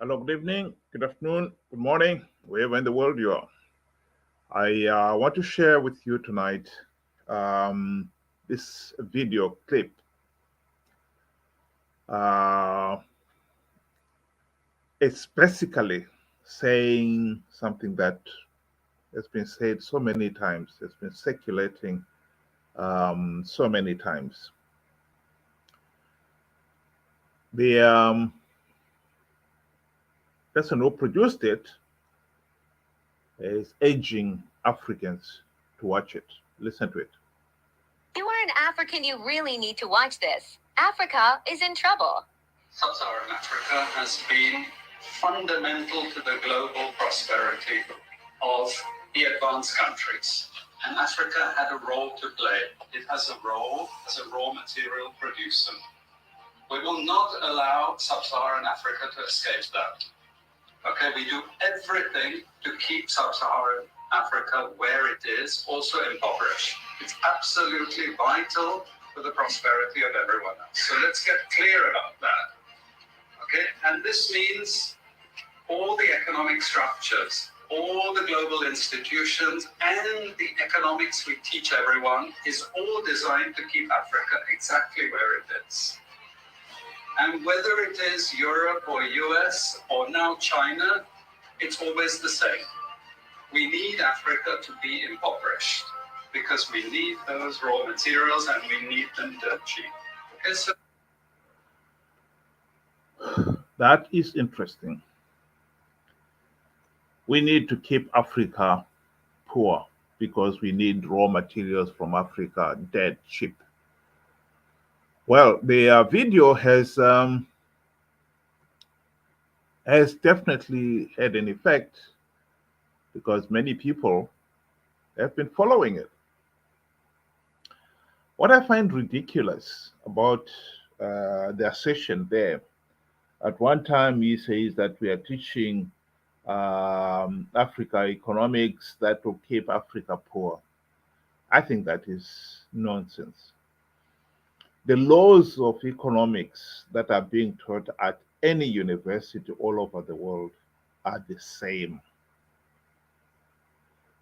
Hello, good evening, good afternoon, good morning, wherever in the world you are. I want to share with you tonight um, this video clip. Uh, it's basically saying something that has been said so many times, has been circulating so many times. The person who produced it is urging Africans to watch it. Listen to it. You are an African, you really need to watch this. Africa is in trouble. Sub-Saharan Africa has been fundamental to the global prosperity of the advanced countries. And Africa had a role to play. It has a role as a raw material producer. We will not allow Sub-Saharan Africa to escape that. Okay, we do everything to keep Sub-Saharan Africa where it is, also impoverished. It's absolutely vital for the prosperity of everyone else. So let's get clear about that. Okay, and this means all the economic structures, all the global institutions, and the economics we teach everyone is all designed to keep Africa exactly where it is. And whether it is Europe or US or now China, it's always the same. We need Africa to be impoverished because we need those raw materials and we need them dirt cheap. Okay, so That is interesting. We need to keep Africa poor because we need raw materials from Africa dead cheap. Well, the video has definitely had an effect because many people have been following it. What I find ridiculous about the assertion there, at one time he says that we are teaching Africa economics that will keep Africa poor. I think that is nonsense. The laws of economics that are being taught at any university all over the world are the same.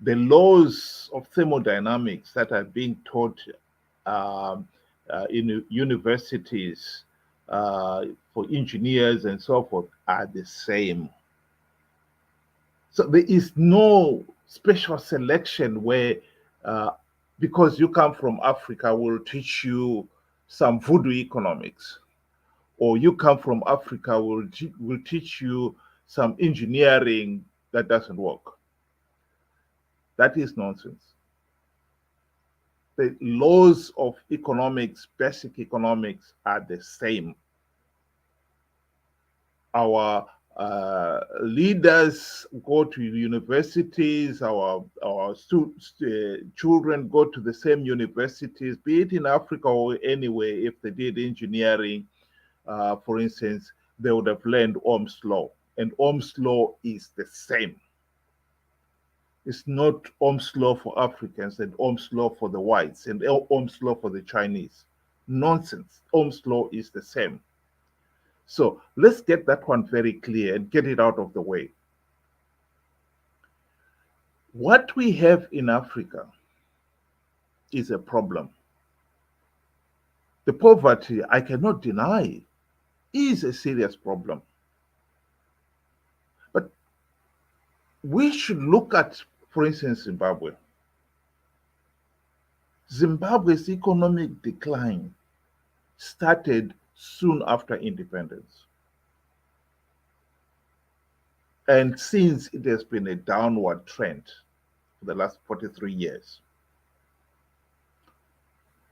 The laws of thermodynamics that are being taught um, in universities for engineers and so forth are the same. So there is no special selection where, uh, because you come from Africa, we'll teach you some voodoo economics, or you come from Africa, we'll teach you some engineering that doesn't work. That is nonsense. The laws of economics, basic economics, are the same. Our leaders go to universities, our children go to the same universities, be it in Africa or anywhere. If they did engineering, for instance, they would have learned Ohm's law, and Ohm's law is the same. It's not Ohm's law for Africans and Ohm's law for the whites and Ohm's law for the Chinese. Nonsense. Ohm's law is the same. So let's get that one very clear and get it out of the way. What we have in Africa is a problem. The poverty, I cannot deny, is a serious problem. But we should look at, for instance, Zimbabwe. Zimbabwe's economic decline started soon after independence. And since it has been a downward trend for the last 43 years.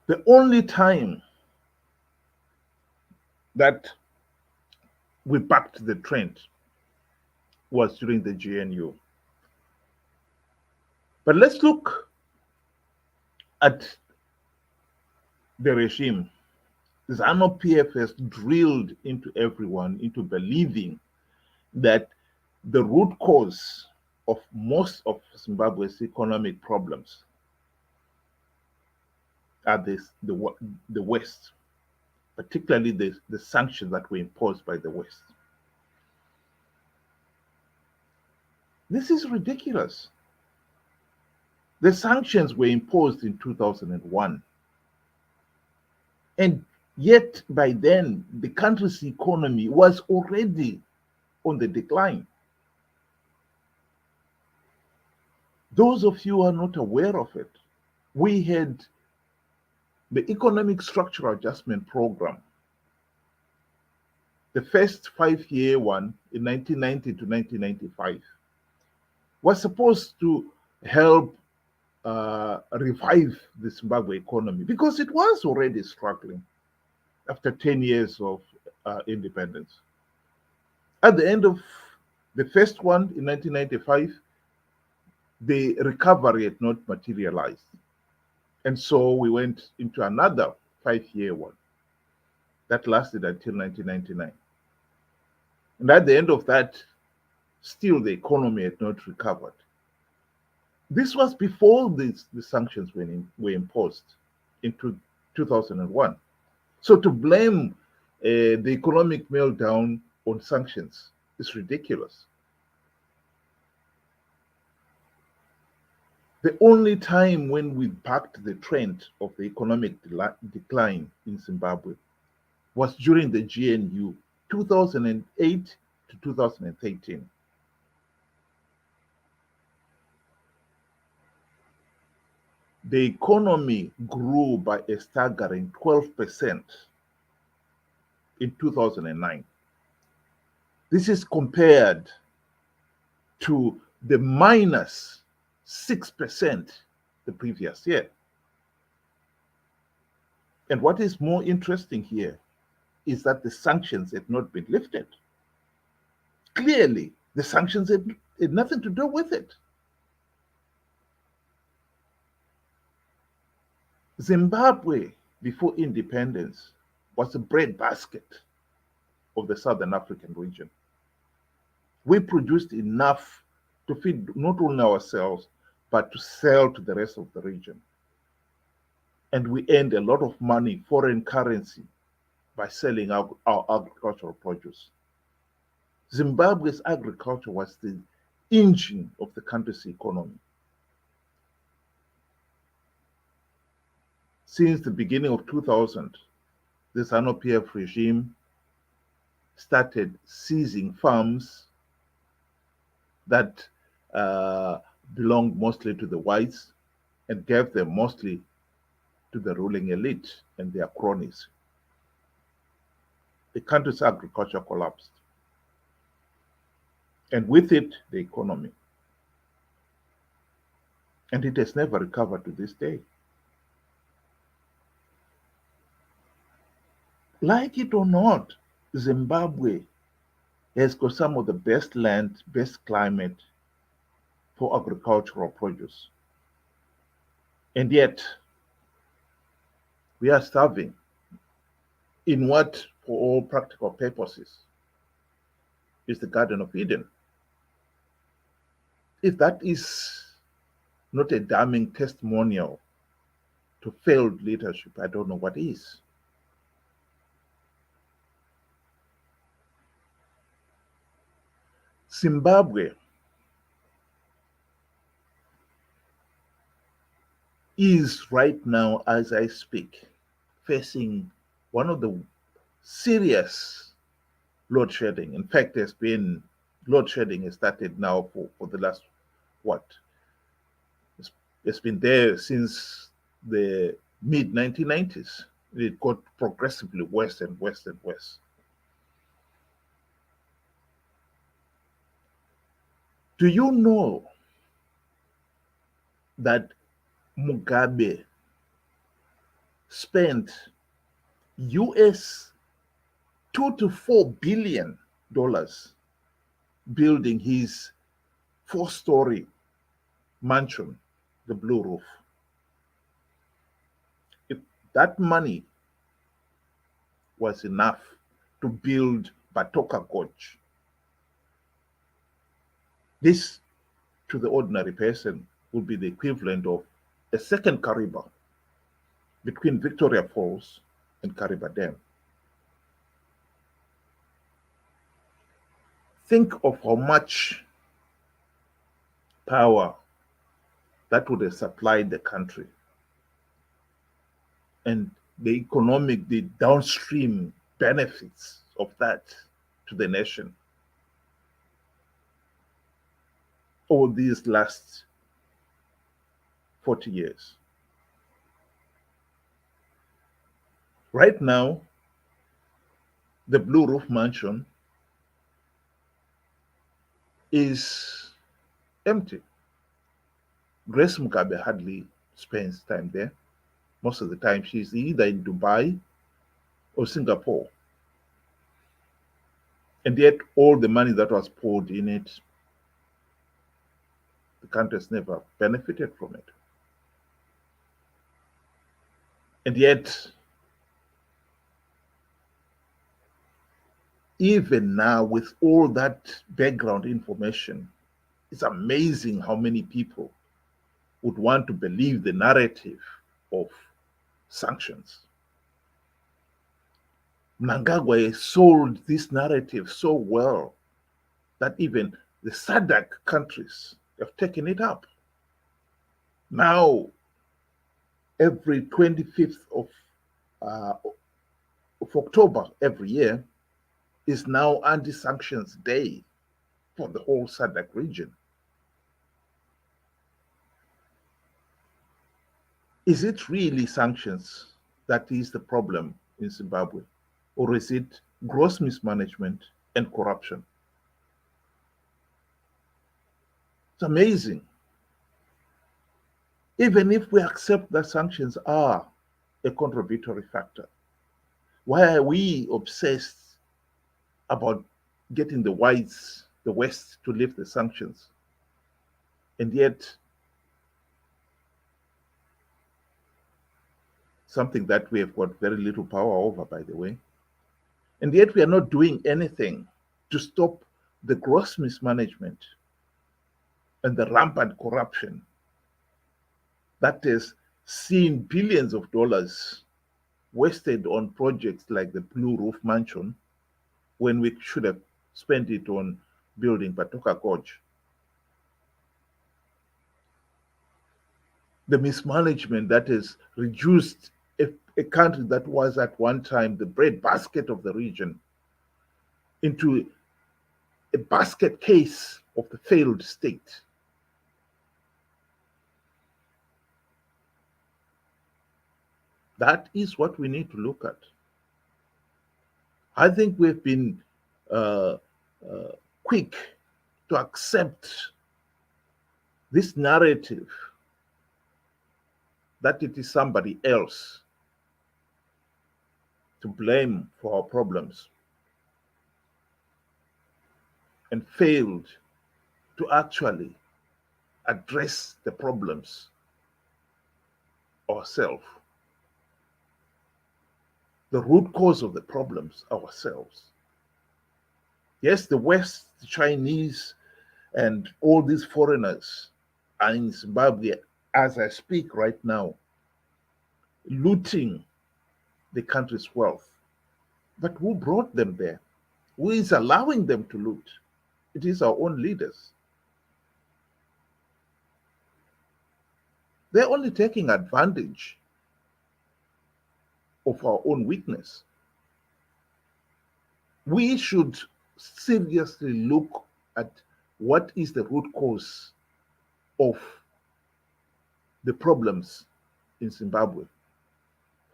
The only time that we backed the trend was during the GNU. But let's look at the regime. Zanu PF has drilled into everyone into believing that the root cause of most of Zimbabwe's economic problems are the West, particularly the sanctions that were imposed by the West. This is ridiculous. The sanctions were imposed in 2001. And yet, by then, the country's economy was already on the decline. Those of you who are not aware of it, we had the Economic Structural Adjustment Program, the first 5-year one in 1990 to 1995, was supposed to help revive the Zimbabwe economy because it was already struggling after 10 years of independence. At the end of the first one in 1995, the recovery had not materialized. And so we went into another 5-year one that lasted until 1999. And at the end of that, still the economy had not recovered. This was before the sanctions were imposed in 2001. So to blame the economic meltdown on sanctions is ridiculous. The only time when we backed the trend of the economic decline in Zimbabwe was during the GNU, 2008 to 2013. The economy grew by a staggering 12% in 2009. This is compared to the minus 6% the previous year. And what is more interesting here is that the sanctions had not been lifted. Clearly, the sanctions had nothing to do with it. Zimbabwe, before independence, was a breadbasket of the Southern African region. We produced enough to feed not only ourselves, but to sell to the rest of the region. And we earned a lot of money, foreign currency, by selling our agricultural produce. Zimbabwe's agriculture was the engine of the country's economy. Since the beginning of 2000, the Zanu PF regime started seizing farms that belonged mostly to the whites and gave them mostly to the ruling elite and their cronies. The country's agriculture collapsed. And with it, the economy. And it has never recovered to this day. Like it or not, Zimbabwe has got some of the best land, best climate for agricultural produce. And yet, we are starving in what, for all practical purposes, is the Garden of Eden. If that is not a damning testimonial to failed leadership, I don't know what is. Zimbabwe is right now, as I speak, facing one of the serious load shedding. In fact, there's been load shedding has started now for the last, what? It's been there since the mid 1990s. It got progressively worse and worse and worse. Do you know that Mugabe spent US $2 to $4 billion building his 4-story mansion, the Blue Roof? If that money was enough to build Batoka Gorge, this, to the ordinary person, would be the equivalent of a second Kariba between Victoria Falls and Kariba Dam. Think of how much power that would have supplied the country, and the downstream benefits of that to the nation over these last 40 years. Right now, the Blue Roof Mansion is empty. Grace Mugabe hardly spends time there. Most of the time, she's either in Dubai or Singapore. And yet, all the money that was poured in it, the country has never benefited from it. And yet, even now, with all that background information, it's amazing how many people would want to believe the narrative of sanctions. Mnangagwa sold this narrative so well that even the SADC countries have taken it up. Now, every 25th of October every year is now anti-sanctions day for the whole SADC region. Is it really sanctions that is the problem in Zimbabwe? Or is it gross mismanagement and corruption? It's amazing. Even if we accept that sanctions are a contributory factor, why are we obsessed about getting the West to lift the sanctions? And yet, something that we have got very little power over, by the way. And yet we are not doing anything to stop the gross mismanagement and the rampant corruption that has seen billions of dollars wasted on projects like the Blue Roof Mansion when we should have spent it on building Batoka Gorge. The mismanagement that has reduced a country that was at one time the breadbasket of the region into a basket case of the failed state. That is what we need to look at. I think we've been quick to accept this narrative that it is somebody else to blame for our problems, and failed to actually address the problems ourselves. The root cause of the problems ourselves. Yes, the West, the Chinese, and all these foreigners are in Zimbabwe as I speak right now, looting the country's wealth. But who brought them there? Who is allowing them to loot? It is our own leaders. They're only taking advantage of our own weakness. We should seriously look at what is the root cause of the problems in Zimbabwe.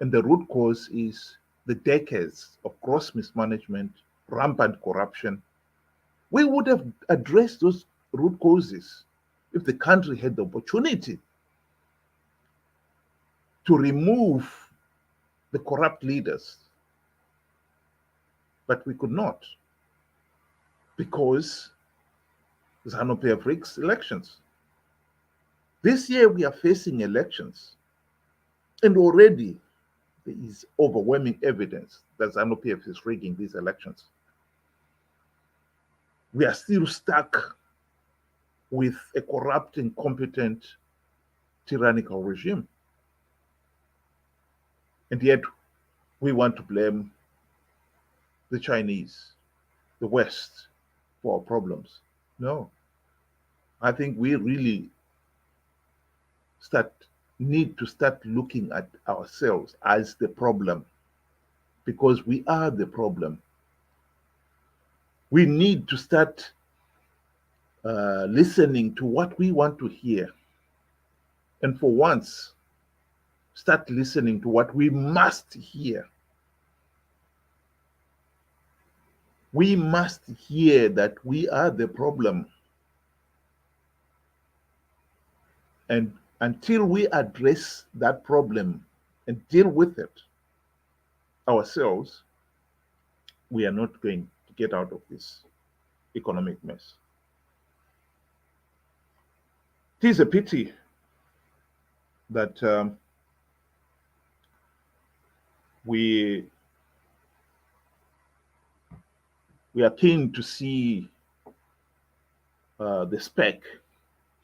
And the root cause is the decades of gross mismanagement, rampant corruption. We would have addressed those root causes if the country had the opportunity to remove the corrupt leaders. But we could not, because Zanu PF rigs elections. This year we are facing elections, and already there is overwhelming evidence that Zanu PF is rigging these elections. We are still stuck with a corrupt, incompetent, tyrannical regime. And yet we want to blame the Chinese, the West, for our problems. No. I think we really need to start looking at ourselves as the problem, because we are the problem. We need to start listening to what we want to hear, and for once, start listening to what we must hear. We must hear that we are the problem. And until we address that problem and deal with it ourselves, we are not going to get out of this economic mess. It is a pity that we are keen to see the speck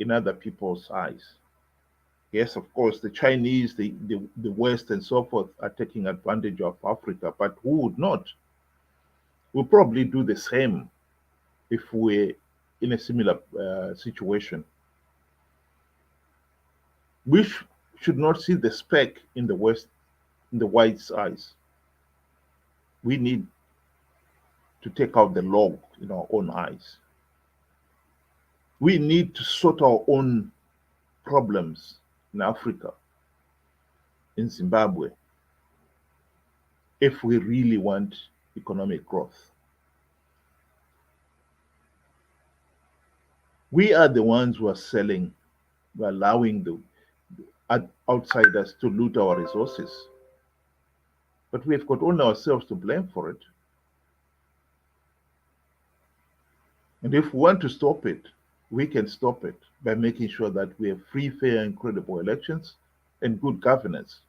in other people's eyes. Yes, of course, the Chinese, the West, and so forth are taking advantage of Africa, but who would not? We'll probably do the same if we're in a similar situation. We should not see the speck in the West, in the white's eyes. We need to take out the log in our own eyes. We need to sort our own problems in Africa, in Zimbabwe, if we really want economic growth. We are the ones who are selling, who are allowing the outsiders to loot our resources. But we've got only ourselves to blame for it. And if we want to stop it, we can stop it by making sure that we have free, fair, and credible elections and good governance.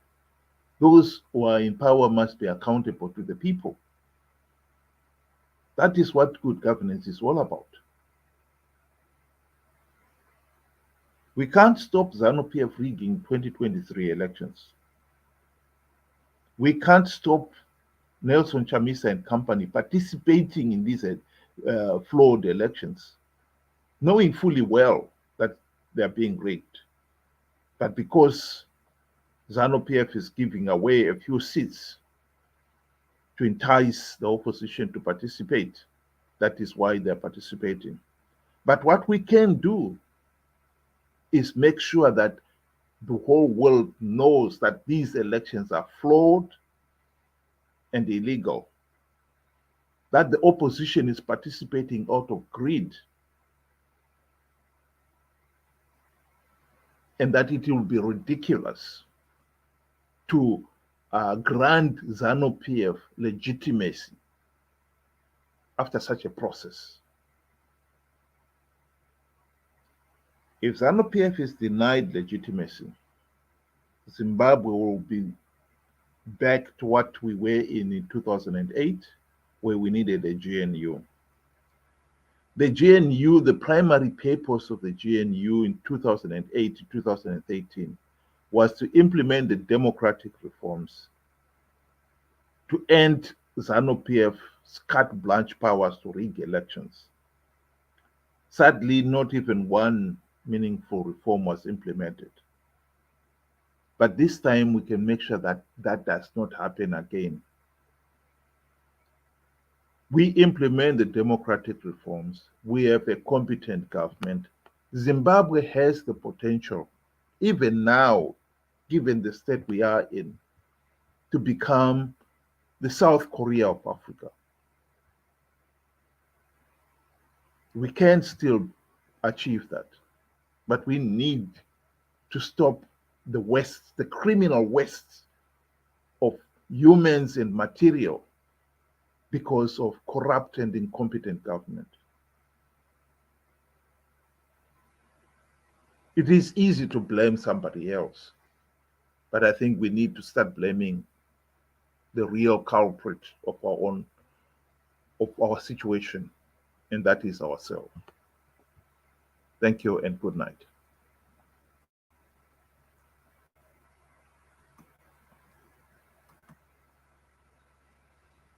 Those who are in power must be accountable to the people. That is what good governance is all about. We can't stop Zanu PF rigging 2023 elections. We can't stop Nelson Chamisa and company participating in these flawed elections, knowing fully well that they're being rigged. But because Zanu PF is giving away a few seats to entice the opposition to participate, that is why they're participating. But what we can do is make sure that the whole world knows that these elections are flawed and illegal, that the opposition is participating out of greed, and that it will be ridiculous to grant Zanu PF legitimacy after such a process. If Zanu PF is denied legitimacy, Zimbabwe will be back to what we were in 2008, where we needed a GNU. The GNU, the primary purpose of the GNU in 2008 to 2013 was to implement the democratic reforms, to end Zanu PF's carte blanche powers to rig elections. Sadly, not even one meaningful reform was implemented. But this time we can make sure that that does not happen again. We implement the democratic reforms. We have a competent government. Zimbabwe has the potential, even now, given the state we are in, to become the South Korea of Africa. We can still achieve that, but we need to stop the West, the criminal West of humans and material because of corrupt and incompetent government. It is easy to blame somebody else, but I think we need to start blaming the real culprit of our situation, and that is ourselves. Thank you and good night.